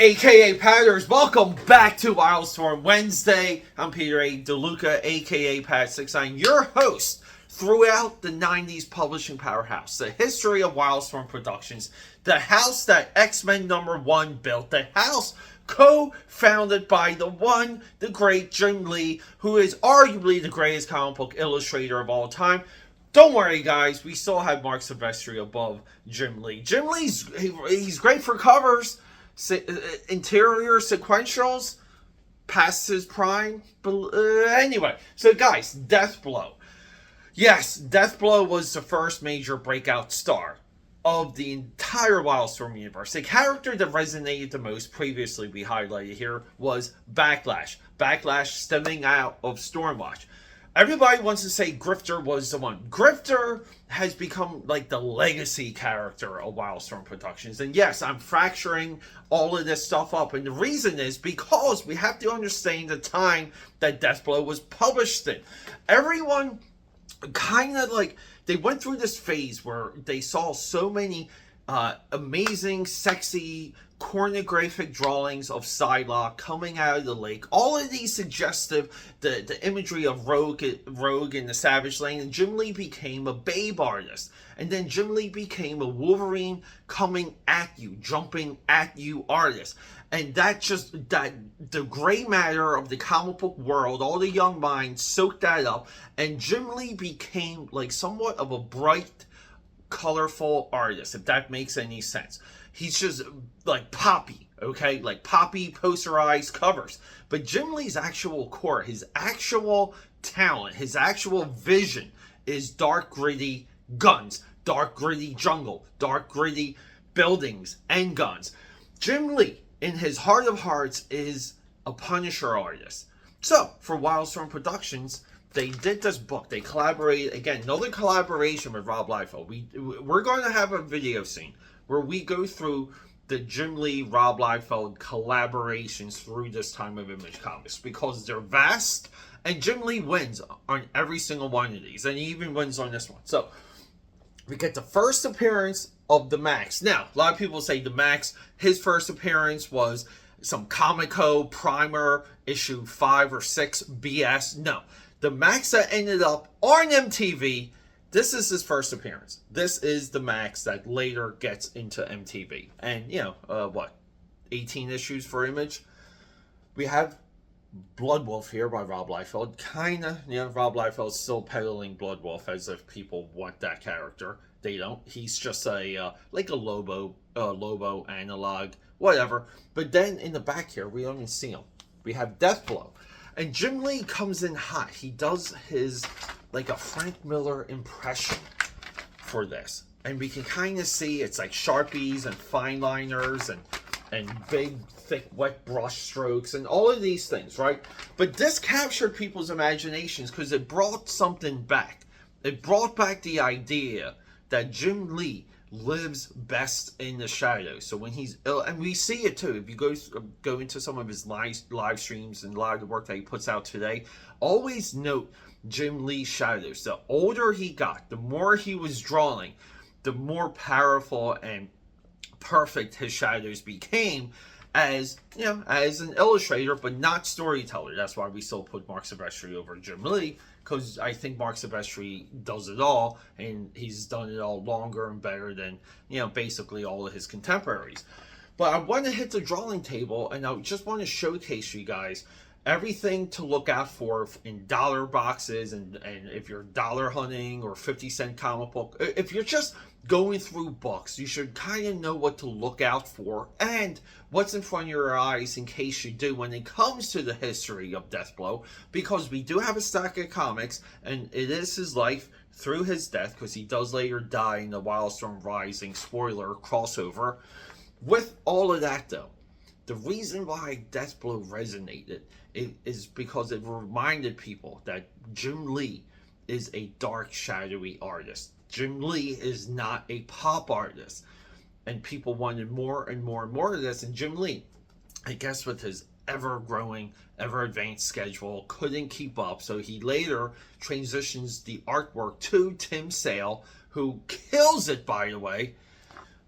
AKA Padders, welcome back to WILDSTORM Wednesday. I'm Peter A. DeLuca, AKA Pat69, your host throughout the 90s publishing powerhouse, the history of WILDSTORM Productions, the house that X-Men #1 built, the house co-founded by the one, the great Jim Lee, who is arguably the greatest comic book illustrator of all time. Don't worry, guys, we still have Mark Silvestri above Jim Lee. Jim Lee's he's great for covers. Interior sequentials past his prime, but anyway, so guys, DEATHBLOW. Yes, DEATHBLOW was the first major breakout star of the entire WILDSTORM universe. The character that resonated the most, previously we highlighted here, was Backlash stemming out of Stormwatch. Everybody wants to say Grifter was the one. Grifter has become like the legacy character of WILDSTORM Productions. And yes, I'm fracturing all of this stuff up. And the reason is because we have to understand the time that DEATHBLOW was published in. Everyone kind of like, they went through this phase where they saw so many amazing, sexy, pornographic drawings of Psylocke coming out of the lake. All of these suggestive, the imagery of Rogue in the Savage Land, and Jim Lee became a Babe artist. And then Jim Lee became a Wolverine coming at you, jumping at you artist. And that the gray matter of the comic book world, all the young minds soaked that up, and Jim Lee became like somewhat of a bright, colorful artist, if that makes any sense. He's just like poppy, okay? Like poppy posterized covers. But Jim Lee's actual core, his actual talent, his actual vision is dark, gritty guns, dark, gritty jungle, dark, gritty buildings and guns. Jim Lee, in his heart of hearts, is a Punisher artist. So, for WILDSTORM Productions, they did this book. They collaborated, again, another collaboration with Rob Liefeld. We're going to have a video scene where we go through the Jim Lee, Rob Liefeld collaborations through this time of Image Comics, because they're vast, and Jim Lee wins on every single one of these, and he even wins on this one. So, we get the first appearance of the Max. Now, a lot of people say the Max, his first appearance was some Comico Primer issue 5 or 6 BS. No. The Max that ended up on MTV, this is his first appearance. This is the Max that later gets into MTV. And, 18 issues for Image. We have Blood Wolf here by Rob Liefeld. Rob Liefeld's still peddling Blood Wolf as if people want that character. They don't. He's just like a Lobo analog, whatever. But then in the back here, we don't even see him. We have DEATHBLOW. And Jim Lee comes in hot. He does his, like a Frank Miller impression for this. And we can kind of see it's like Sharpies and fine liners and big, thick, wet brush strokes and all of these things, right? But this captured people's imaginations because it brought something back. It brought back the idea that Jim Lee lives best in the shadows. So when he's ill, and we see it too, if you go into some of his live streams and a lot of the work that he puts out today, always note Jim Lee's shadows. The older he got, the more he was drawing, the more powerful and perfect his shadows became as an illustrator, but not storyteller. That's why we still put Mark Silvestri over Jim Lee, because I think Mark Silvestri does it all, and he's done it all longer and better than, basically all of his contemporaries. But I want to hit the drawing table, and I just want to showcase you guys everything to look out for in dollar boxes, and if you're dollar hunting or 50-cent comic book, if you're just going through books, you should kind of know what to look out for and what's in front of your eyes in case you do when it comes to the history of DEATHBLOW, because we do have a stack of comics, and it is his life through his death, because he does later die in the WILDSTORM Rising spoiler crossover. With all of that though, the reason why DEATHBLOW resonated is because it reminded people that Jim Lee is a dark, shadowy artist. Jim Lee is not a pop artist. And people wanted more and more and more of this. And Jim Lee, I guess with his ever-growing, ever-advanced schedule, couldn't keep up. So he later transitions the artwork to Tim Sale, who kills it, by the way.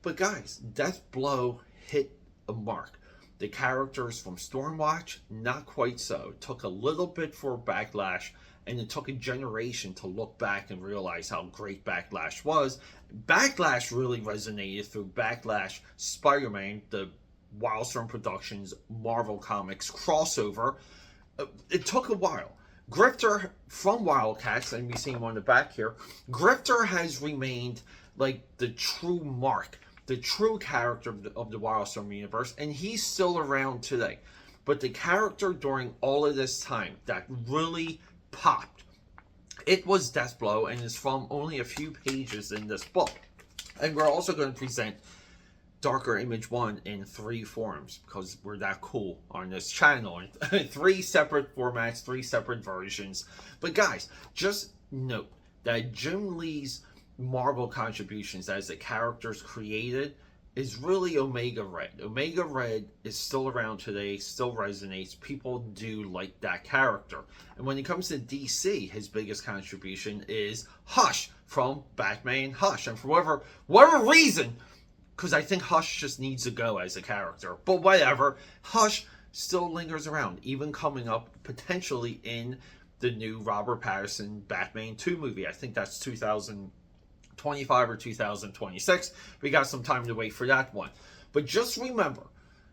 But guys, DEATHBLOW hit a mark. The characters from Stormwatch, not quite so. It took a little bit for Backlash, and it took a generation to look back and realize how great Backlash was. Backlash really resonated through Backlash Spider-Man, the WILDSTORM Productions Marvel Comics crossover. It took a while. Grifter from Wildcats, and we see him on the back here. Grifter has remained like the true mark, the true character of the WILDSTORM universe, and he's still around today. But the character during all of this time that really popped, it was Deathblow, and is from only a few pages in this book. And we're also going to present Darker Image 1 in 3 forms, because we're that cool on this channel. In 3 separate formats, 3 separate versions. But guys, just note that Jim Lee's Marvel contributions as the characters created is really Omega Red. Omega Red is still around today, still resonates. People do like that character. And when it comes to DC, his biggest contribution is Hush from Batman Hush. And for whatever reason, because I think Hush just needs to go as a character. But whatever, Hush still lingers around, even coming up potentially in the new Robert Pattinson Batman 2 movie. I think that's 2025 or 2026. We got some time to wait for that one. But just remember,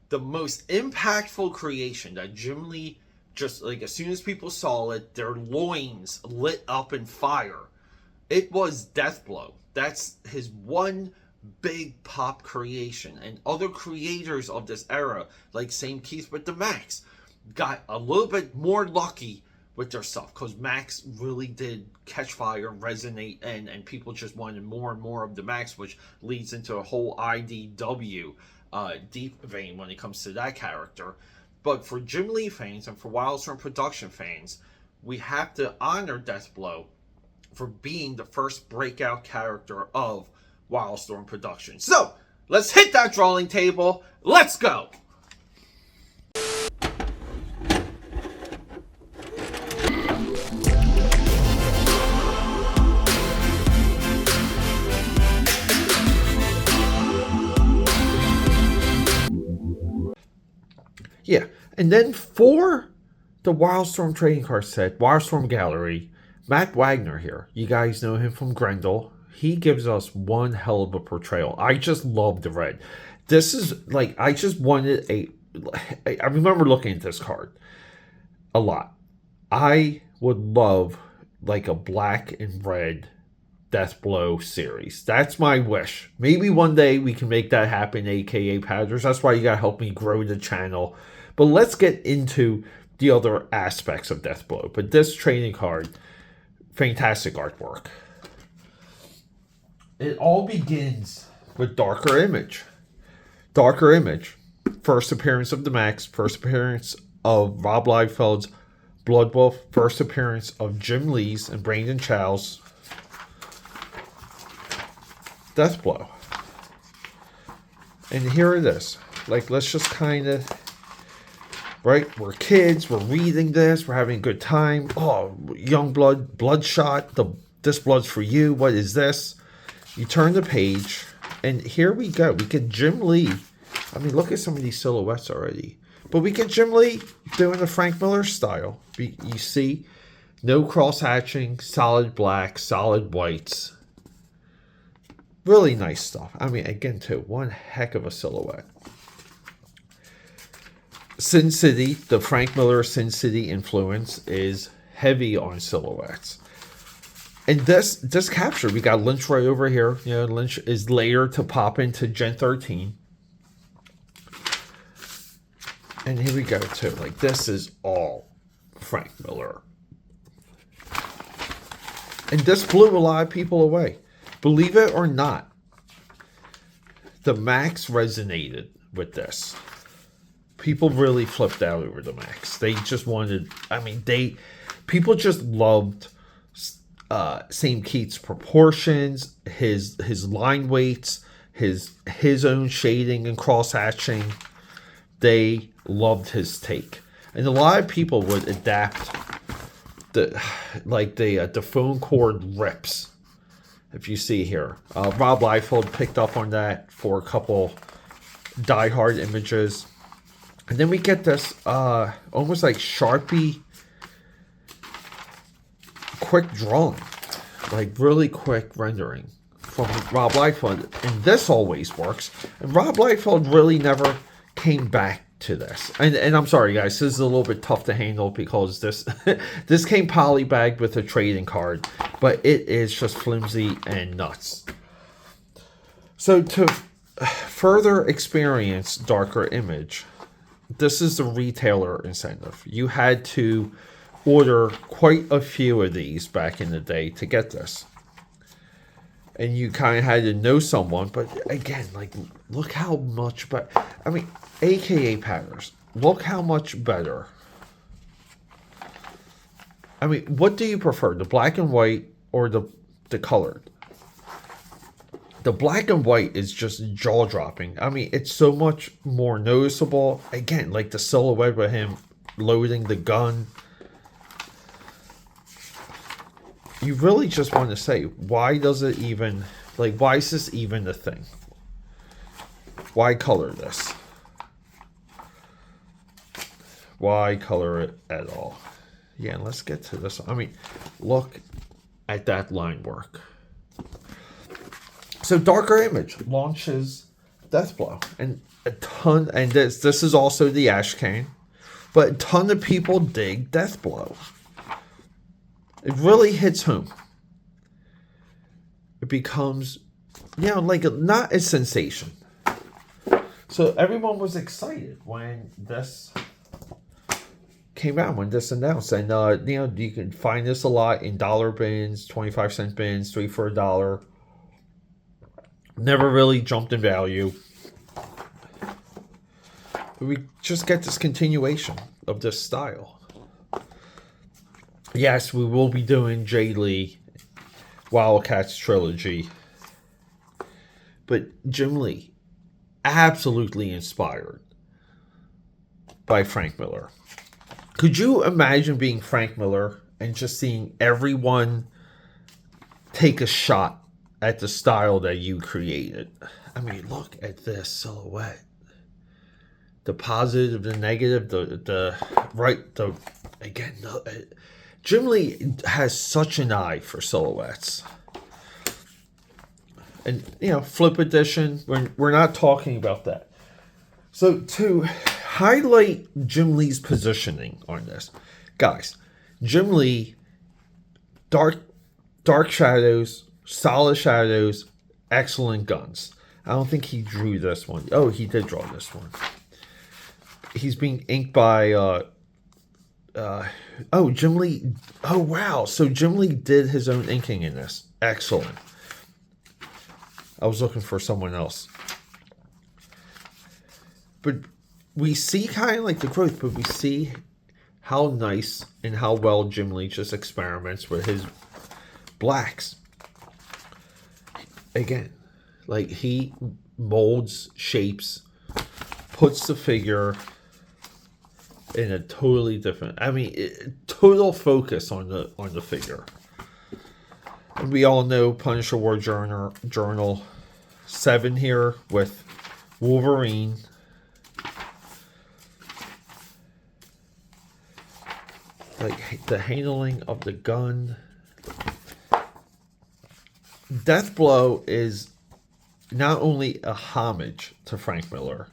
the most impactful creation that Jim Lee, just like as soon as people saw it, their loins lit up in fire. It was Deathblow. That's his one big pop creation. And other creators of this era, like Sam Keith with the Max, got a little bit more lucky with their stuff, because Max really did catch fire, resonate, and people just wanted more and more of the Max, which leads into a whole IDW deep vein when it comes to that character. But for Jim Lee fans and for WILDSTORM production fans, we have to honor Deathblow for being the first breakout character of WILDSTORM Productions. So, let's hit that drawing table. Let's go! Yeah, and then for the WILDSTORM trading card set, WILDSTORM Gallery, Matt Wagner here. You guys know him from Grendel. He gives us one hell of a portrayal. I just love the red. This is like, I just wanted I remember looking at this card a lot. I would love like a black and red Deathblow series. That's my wish. Maybe one day we can make that happen, aka Padders. That's why you gotta help me grow the channel. But let's get into the other aspects of Deathblow. But this trading card, fantastic artwork. It all begins with Darker Image. Darker Image, first appearance of the Max, first appearance of Rob Liefeld's Blood Wolf, first appearance of Jim Lee's and Brandon Chow's Deathblow. And here it is. Like, let's just kind of, right? We're kids, we're reading this, we're having a good time. Oh, young blood, bloodshot, this blood's for you. What is this? You turn the page, and here we go. We get Jim Lee. I mean, look at some of these silhouettes already. But we get Jim Lee doing the Frank Miller style. You see, no cross-hatching, solid black, solid whites. Really nice stuff. I mean, again, too, one heck of a silhouette. Sin City, the Frank Miller Sin City influence is heavy on silhouettes. And this capture, we got Lynch right over here. You know, Lynch is layered to pop into Gen 13. And here we go, too. Like, this is all Frank Miller. And this blew a lot of people away. Believe it or not, the Max resonated with this. People really flipped out over the Max. They just wanted, I mean, people just loved Sam Keith's proportions, his line weights, his own shading and cross hatching. They loved his take, and a lot of people would adapt the phone cord rips. If you see here, Rob Liefeld picked up on that for a couple Die Hard images. And then we get this almost like Sharpie quick drawing, like really quick rendering from Rob Liefeld. And this always works. And Rob Liefeld really never came back to this. And I'm sorry, guys, this is a little bit tough to handle because this this came polybagged with a trading card, but it is just flimsy and nuts. So to further experience Darker Image, this is the retailer incentive. You had to order quite a few of these back in the day to get this. And you kind of had to know someone, but again, like, look how much better. I mean, AKA patterns, look how much better. I mean, what do you prefer, the black and white or the colored? The black and white is just jaw-dropping. I mean, it's so much more noticeable. Again, like the silhouette with him loading the gun. You really just want to say, why does it even, like, why is this even a thing? Why color this? Why color it at all? Yeah, let's get to this. I mean, look at that line work. So Darker Image launches Deathblow, and a ton, and this is also the Ashcan, but a ton of people dig Deathblow. It really hits home. It becomes, you know, like not a sensation. So everyone was excited when this came out, when this announced. And, you know, you can find this a lot in dollar bins, 25-cent bins, 3 for $1. Never really jumped in value. But we just get this continuation of this style. Yes, we will be doing Jay Lee Wildcats trilogy. But Jim Lee, absolutely inspired by Frank Miller. Could you imagine being Frank Miller and just seeing everyone take a shot at the style that you created? I mean, look at this silhouette. The positive, the negative, Jim Lee has such an eye for silhouettes. And, you know, flip edition, we're not talking about that. So to highlight Jim Lee's positioning on this, guys, Jim Lee, dark shadows, solid shadows, excellent guns. I don't think he drew this one. Oh, he did draw this one. He's being inked by Jim Lee. Oh, wow. So Jim Lee did his own inking in this. Excellent. I was looking for someone else. But we see kind of like the growth, but we see how nice and how well Jim Lee just experiments with his blacks. Again, like he molds, shapes, puts the figure in a totally different, I mean, total focus on the figure. And we all know Punisher War Journal 7 here with Wolverine. Like the handling of the gun. Deathblow is not only a homage to Frank Miller,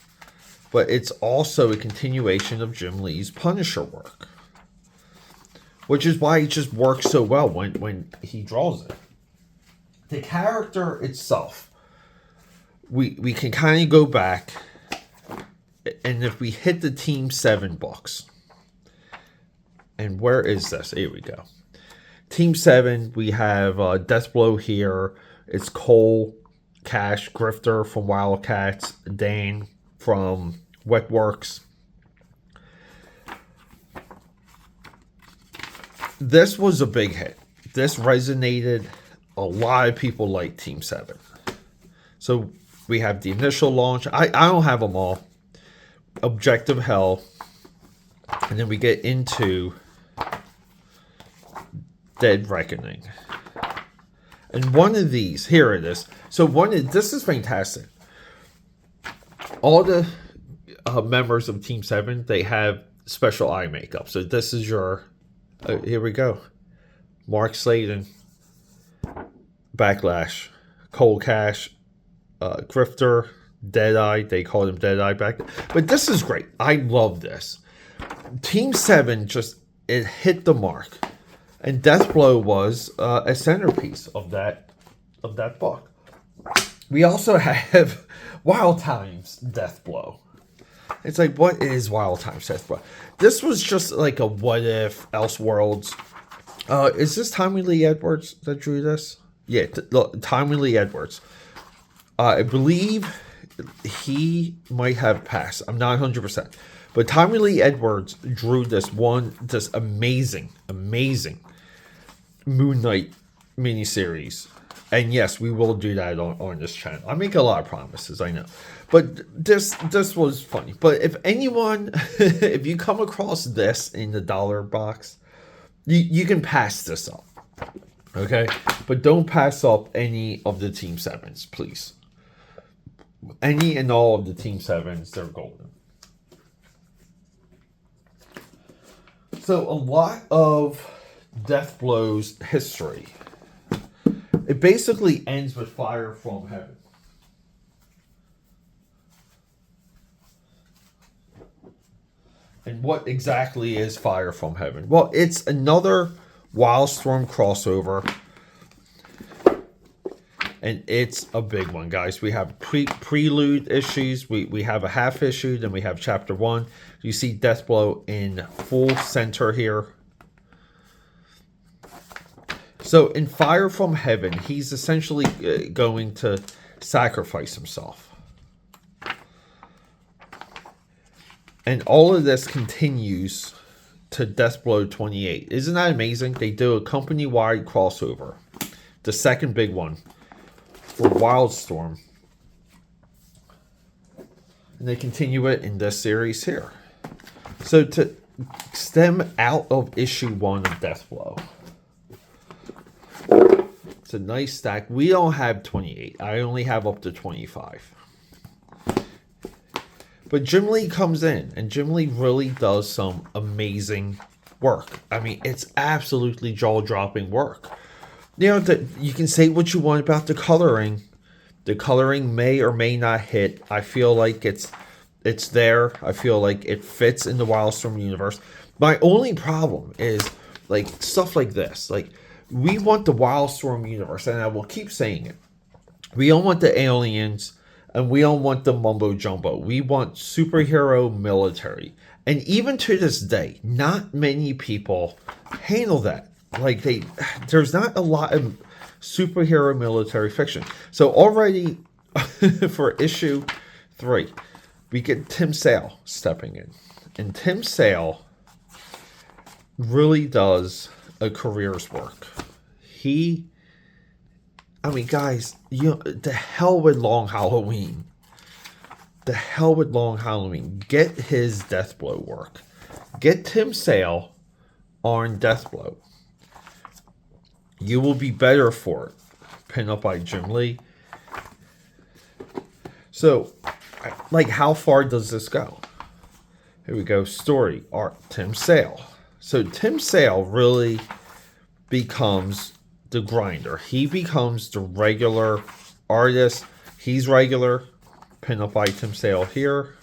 but it's also a continuation of Jim Lee's Punisher work. Which is why it just works so well when he draws it. The character itself, we can kind of go back, and if we hit the Team 7 books, and where is this? Here we go. Team 7, we have Deathblow here. It's Cole, Cash, Grifter from Wildcats, Dane from Wetworks. This was a big hit. This resonated. A lot of people like Team 7. So we have the initial launch. I don't have them all. Objective Hell. And then we get into Dead Reckoning. And one of these, here it is. So this is fantastic. members of Team 7, they have special eye makeup. So this is your, here we go. Mark Sladen, Backlash, Cold Cash, Grifter, Deadeye. They called him Deadeye back then. But this is great. I love this. Team 7 just, it hit the mark. And Deathblow was a centerpiece of that book. We also have Wild Times Deathblow. It's like, what is Wild Times Deathblow? This was just like a what if, Elseworlds. Is this Tommy Lee Edwards that drew this? Yeah, Tommy Lee Edwards. I believe he might have passed. I'm not 100%. But Tommy Lee Edwards drew this amazing Moon Knight miniseries. And yes, we will do that on this channel. I make a lot of promises, I know. But this was funny. But if anyone, if you come across this in the dollar box, you can pass this up. Okay? But don't pass up any of the Team 7s, please. Any and all of the Team 7s, they're golden. So a lot of Deathblow's history, it basically ends with Fire from Heaven. And what exactly is Fire from Heaven? Well, it's another Wildstorm crossover. And it's a big one, guys. We have prelude issues. We have a half issue. Then we have chapter 1. You see Deathblow in full center here. So in Fire from Heaven, he's essentially going to sacrifice himself. And all of this continues to Deathblow 28. Isn't that amazing? They do a company-wide crossover. The second big one for Wildstorm. And they continue it in this series here. So to stem out of issue 1 of Deathblow, it's a nice stack. We don't have 28. I only have up to 25. But Jim Lee comes in, and Jim Lee really does some amazing work. I mean, it's absolutely jaw-dropping work. You know, you can say what you want about the coloring. The coloring may or may not hit. I feel like it's there. I feel like it fits in the Wildstorm universe. My only problem is like stuff like this. Like, we want the Wildstorm universe, and I will keep saying it. We don't want the aliens, and we don't want the mumbo jumbo. We want superhero military. And even to this day, not many people handle that. Like, there's not a lot of superhero military fiction. So already for issue 3, we get Tim Sale stepping in. And Tim Sale really does a career's work. I mean, guys, you know, the hell with Long Halloween. The hell with Long Halloween. Get his Deathblow work. Get Tim Sale on Deathblow. You will be better for it. Pinned up by Jim Lee. So, like, how far does this go? Here we go. Story, art, Tim Sale. So Tim Sale really becomes the grinder. He becomes the regular artist. He's regular. Pinned up by Tim Sale here.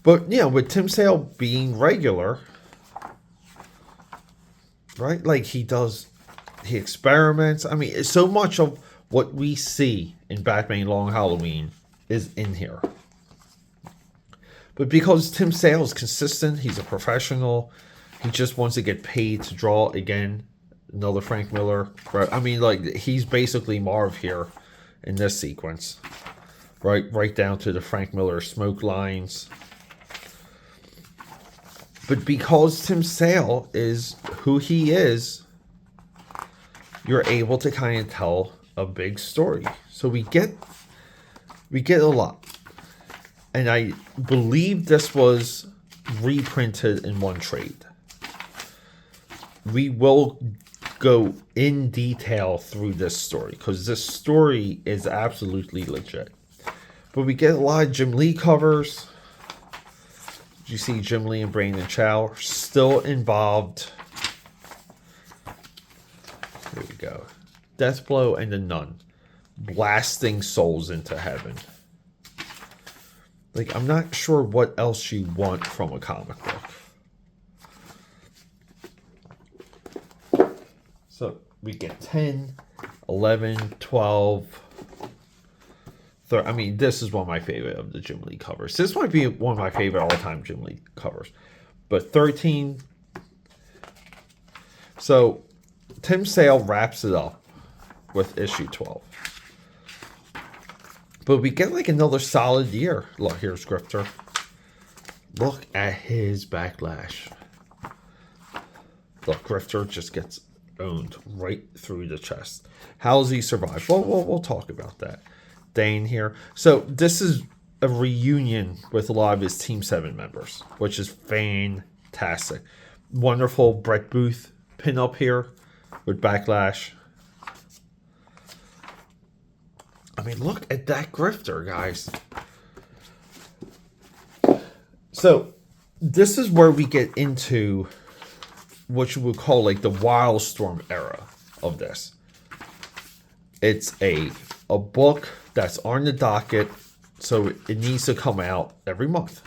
But, you know, with Tim Sale being regular, right? Like, he experiments. I mean, so much of what we see in Batman Long Halloween is in here. But because Tim Sale is consistent, he's a professional, he just wants to get paid to draw again. Another Frank Miller. Right? I mean, like, he's basically Marv here in this sequence. Right down to the Frank Miller smoke lines. But because Tim Sale is who he is, you're able to kind of tell a big story. So we get a lot. And I believe this was reprinted in one trade. We will go in detail through this story because this story is absolutely legit. But we get a lot of Jim Lee covers. You see Jim Lee and Brandon Chow still involved. Here we go. Deathblow and the Nun. Blasting souls into heaven. Like, I'm not sure what else you want from a comic book. So, we get 10, 11, 12... I mean, this is one of my favorite of the Jim Lee covers. This might be one of my favorite all-time Jim Lee covers. But 13. So, Tim Sale wraps it up with issue 12. But we get like another solid year. Look, here's Grifter. Look at his backlash. Look, Grifter just gets owned right through the chest. How does he survive? Well, we'll talk about that. Dane here. So this is a reunion with a lot of his Team 7 members, which is fantastic. Wonderful Brett Booth pin-up here with Backlash. I mean, look at that Grifter, guys. So this is where we get into what you would call like the Wildstorm era of this. It's a book that's on the docket, so it needs to come out every month.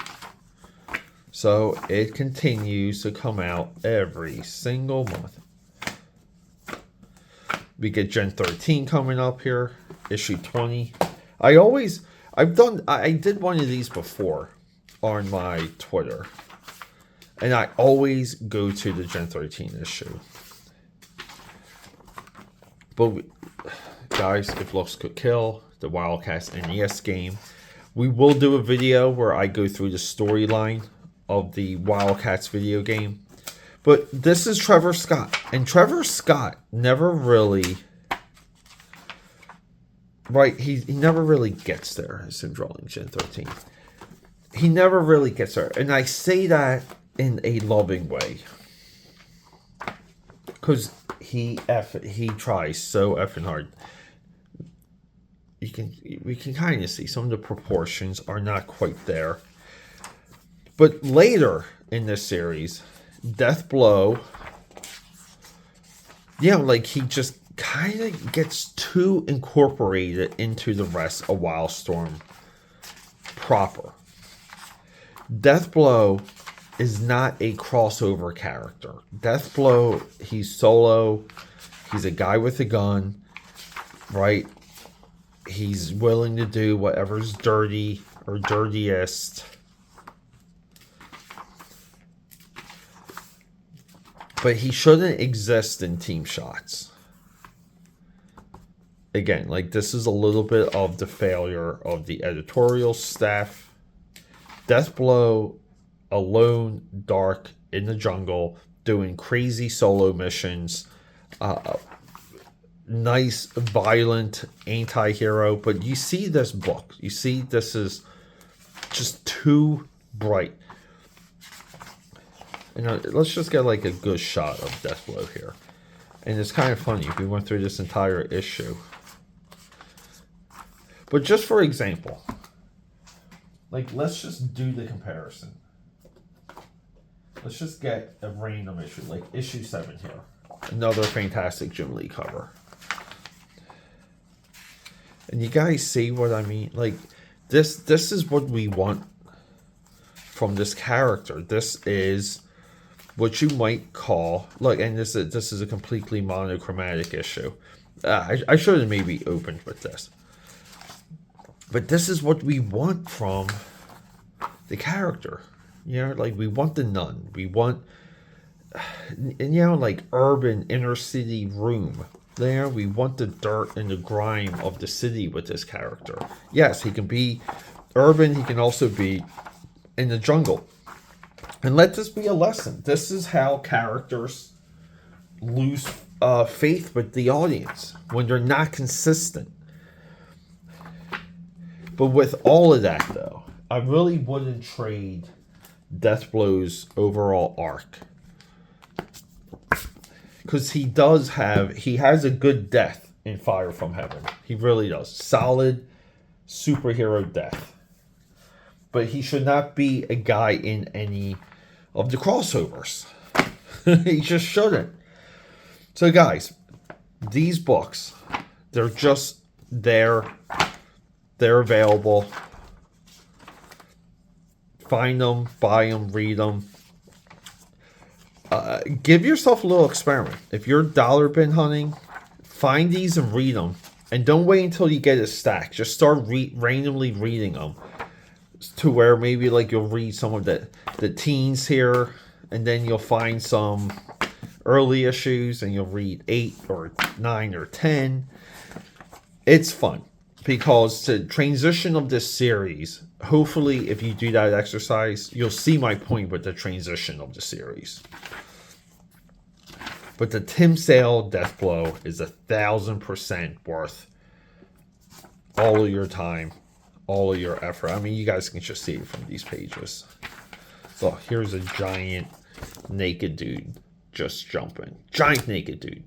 So it continues to come out every single month. We get Gen 13 coming up here, issue 20. I did one of these before on my Twitter, and I always go to the Gen 13 issue. But guys, if looks could kill, the Wildcats NES game. We will do a video where I go through the storyline of the Wildcats video game. But this is Trevor Scott. And Trevor Scott never really... Right, he never really gets there as in drawing Gen 13. He never really gets there. And I say that in a loving way. Because he tries so effing hard. We can kind of see some of the proportions are not quite there. But later in this series, Deathblow, like he just kind of gets too incorporated into the rest of Wildstorm proper. Deathblow is not a crossover character. Deathblow, he's solo. He's a guy with a gun, right? He's willing to do whatever's dirty or dirtiest. But he shouldn't exist in team shots. Again, like this is a little bit of the failure of the editorial staff. Deathblow, alone, dark, in the jungle, doing crazy solo missions. Nice, violent anti-hero, but you see this book. You see this is just too bright. Let's just get like a good shot of Deathblow here. And it's kind of funny if we went through this entire issue. But just for example, like let's just do the comparison. Let's just get a random issue, like issue 7 here. Another fantastic Jim Lee cover. And you guys see what I mean? Like, this is what we want from this character. This is what you might call... Look, and this is a completely monochromatic issue. I should have maybe opened with this. But this is what we want from the character. Like, we want the nun. We want... And, like, urban, inner-city room. There, we want the dirt and the grime of the city with this character. Yes, he can be urban. He can also be in the jungle. And let this be a lesson. This is how characters lose faith with the audience when they're not consistent. But with all of that, though, I really wouldn't trade Deathblow's overall arc. Because he has a good death in Fire from Heaven. He really does. Solid, superhero death. But he should not be a guy in any of the crossovers. He just shouldn't. So guys, these books, they're just there. They're available. Find them, buy them, read them. Give yourself a little experiment. If you're dollar bin hunting, find these and read them. And don't wait until you get a stack. Just start randomly reading them. To where maybe like you'll read some of the teens here. And then you'll find some early issues. And you'll read 8 or 9 or 10. It's fun. Because the transition of this series, hopefully if you do that exercise, you'll see my point with the transition of the series. But the Tim Sale Deathblow is 1,000% worth all of your time, all of your effort. I mean, you guys can just see it from these pages. So here's a giant naked dude just jumping. Giant naked dude.